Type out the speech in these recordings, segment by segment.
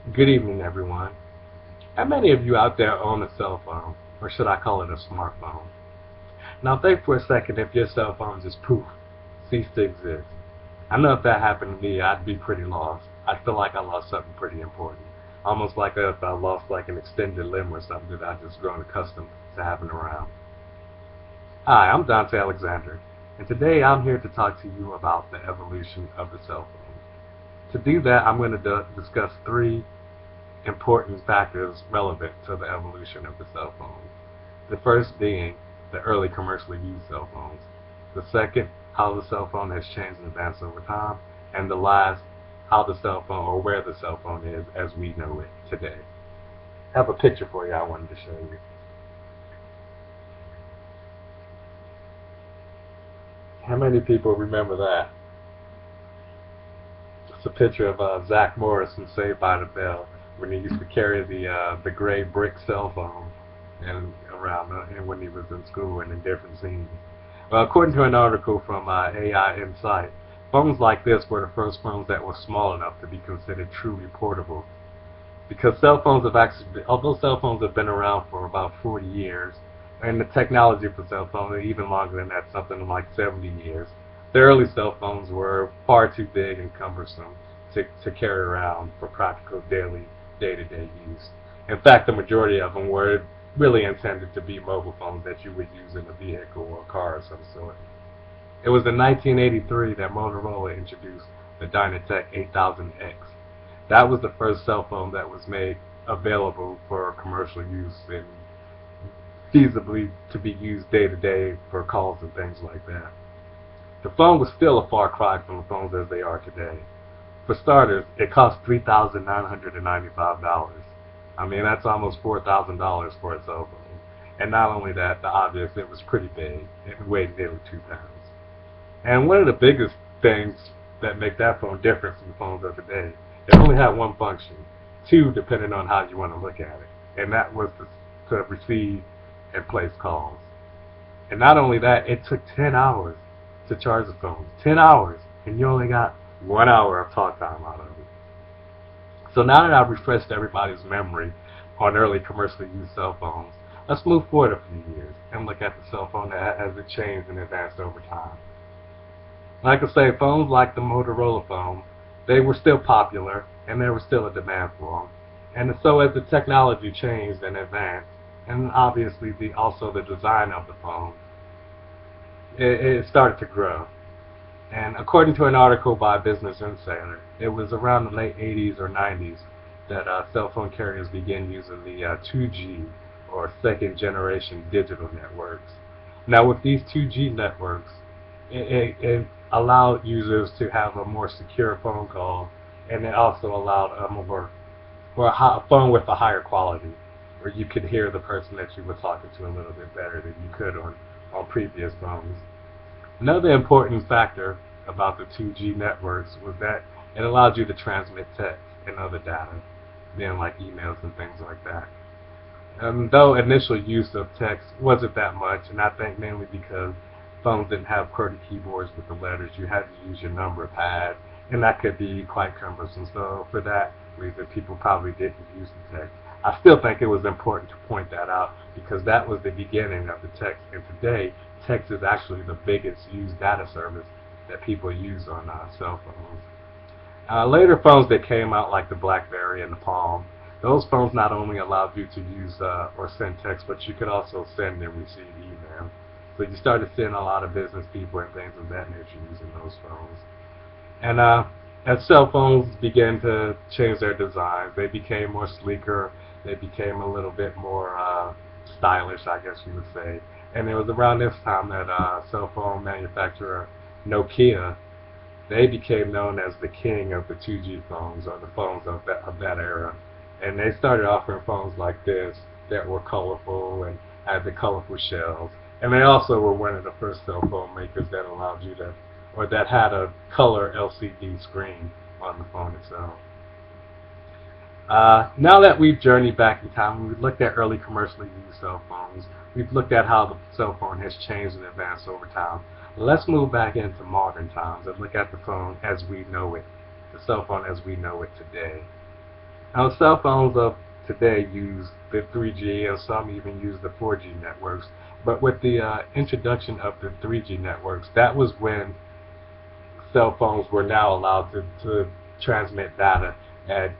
Good evening, everyone. How many of you out there own a cell phone, or should I call it a smartphone? Now think for a second if your cell phone just poof, ceased to exist. I know if that happened to me, I'd be pretty lost. I'd feel like I lost something pretty important. Almost like if I lost like an extended limb or something that I'd just grown accustomed to having around. Hi, I'm Dante Alexander, and today I'm here to talk to you about the evolution of the cell phone. To do that, I'm going to discuss three important factors relevant to the evolution of the cell phone. The first being the early commercially used cell phones. The second, how the cell phone has changed and advanced over time. And the last, how the cell phone or where the cell phone is as we know it today. I have a picture for you I wanted to show you. How many people remember that? It's a picture of Zach Morris from Saved by the Bell when he used to carry the gray brick cell phone and around and when he was in school and in different scenes. Well, according to an article from AI Insight, phones like this were the first phones that were small enough to be considered truly portable. Because cell phones have actually, although cell phones have been around for about 40 years, and the technology for cell phones is even longer than that, something like 70 years, the early cell phones were far too big and cumbersome to carry around for practical daily, day-to-day use. In fact, the majority of them were really intended to be mobile phones that you would use in a vehicle or a car of some sort. It was in 1983 that Motorola introduced the Dynatec 8000X. That was the first cell phone that was made available for commercial use and feasibly to be used day to day for calls and things like that. The phone was still a far cry from the phones as they are today. For starters, it cost $3,995. I mean, that's almost $4,000 for a cell phone. And not only that, the obvious, it was pretty big. It weighed nearly 2 pounds. And one of the biggest things that make that phone different from the phones of today, it only had one function, two depending on how you want to look at it, and that was to receive and place calls. And not only that, it took 10 hours to charge the phone. 10 hours, and you only got 1 hour of talk time out of it. So now that I've refreshed everybody's memory on early commercially used cell phones, let's move forward a few years and look at the cell phone as it changed and advanced over time. Like I say, phones like the Motorola phone, they were still popular and there was still a demand for them. And so as the technology changed and advanced, and obviously also the design of the phone, it started to grow. And according to an article by Business Insider, it was around the late 80s or 90s that cell phone carriers began using the 2G or second generation digital networks. Now with these 2G networks, it allowed users to have a more secure phone call, and it also allowed a more or a phone with a higher quality, where you could hear the person that you were talking to a little bit better than you could on previous phones. Another important factor about the 2G networks was that it allowed you to transmit text and other data, being like emails and things like that. Though initial use of text wasn't that much, and I think mainly because phones didn't have QWERTY keyboards with the letters, you had to use your number pad, and that could be quite cumbersome. So for that reason, people probably didn't use the text. I still think it was important to point that out because that was the beginning of the text, and today text is actually the biggest used data service that people use on cell phones. Later phones that came out like the BlackBerry and the Palm, those phones not only allowed you to use or send text, but you could also send and receive email. So you started seeing a lot of business people and things of that nature using those phones. And as cell phones began to change their designs, they became more sleeker, they became a little bit more stylish, I guess you would say. And it was around this time that cell phone manufacturer Nokia, they became known as the king of the 2G phones or the phones of that era. And they started offering phones like this that were colorful and had the colorful shells. And they also were one of the first cell phone makers that allowed you to, or that had a color LCD screen on the phone itself. Now that we've journeyed back in time, we've looked at early commercially used cell phones. We've looked at how the cell phone has changed and advanced over time. Let's move back into modern times and look at the phone as we know it, the cell phone as we know it today. Now, cell phones of today use the 3G and some even use the 4G networks. But with the introduction of the 3G networks, that was when cell phones were now allowed to transmit data at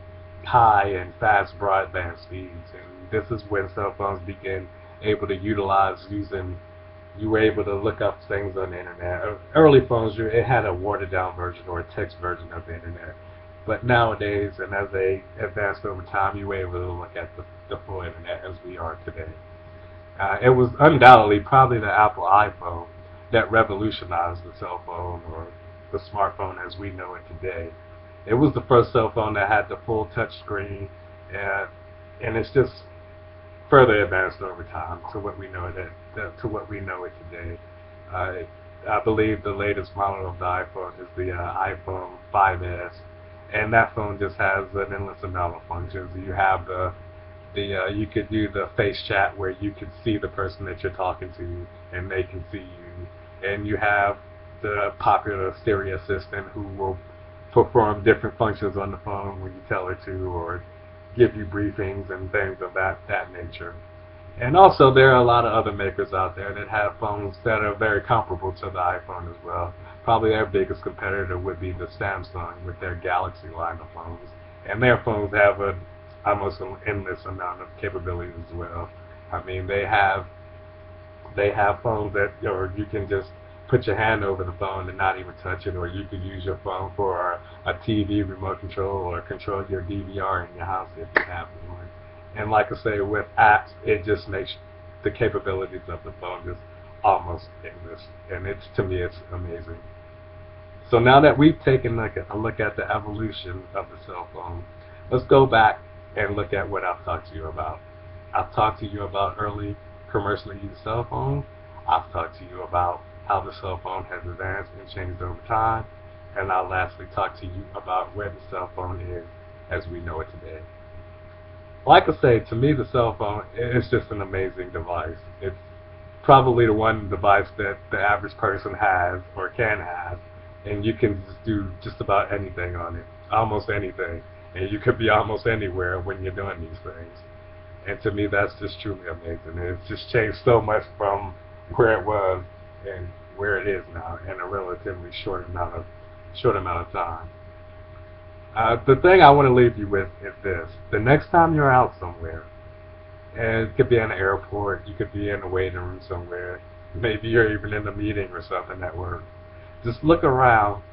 high and fast broadband speeds. And this is when cell phones began able to utilize using, you were able to look up things on the internet. Early phones, it had a watered down version or a text version of the internet. But nowadays, and as they advanced over time, you were able to look at the full internet as we are today. It was undoubtedly probably the Apple iPhone that revolutionized the cell phone or the smartphone as we know it today. It was the first cell phone that had the full touch screen, and it's just further advanced over time to what we know it today. I believe the latest model of the iPhone is the iPhone 5S, and that phone just has an endless amount of functions. You have the you could do the face chat where you can see the person that you're talking to and they can see you, and you have the popular Siri assistant who will perform different functions on the phone when you tell her to, or give you briefings and things of that nature. And also there are a lot of other makers out there that have phones that are very comparable to the iPhone as well. Probably their biggest competitor would be the Samsung with their Galaxy line of phones. And their phones have almost an endless amount of capabilities as well. I mean, they have phones that, or you can just put your hand over the phone and not even touch it, or you could use your phone for a TV remote control or control your DVR in your house if you have one. And like I say, with apps, it just makes the capabilities of the phone just almost endless, and to me it's amazing. So now that we've taken a look at the evolution of the cell phone, let's go back and look at what I've talked to you about. I've talked to you about early commercially used cell phones. I've talked to you about how the cell phone has advanced and changed over time. And I'll lastly talk to you about where the cell phone is as we know it today. Like I say, to me the cell phone is just an amazing device. It's probably the one device that the average person has or can have, and you can just do just about anything on it, almost anything. And you could be almost anywhere when you're doing these things. And to me, that's just truly amazing. It's just changed so much from where it was and where it is now in a relatively short amount of time. The thing I want to leave you with is this: the next time you're out somewhere, and it could be in an airport, you could be in a waiting room somewhere, maybe you're even in a meeting or something at work, just look around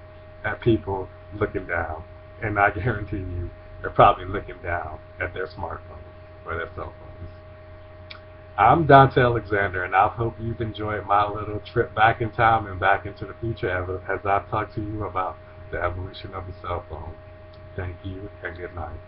at people looking down, and I guarantee you they're probably looking down at their smartphones or their cell phones. I'm Dante Alexander, and I hope you've enjoyed my little trip back in time and back into the future as I've talked to you about the evolution of the cell phone. Thank you, and good night.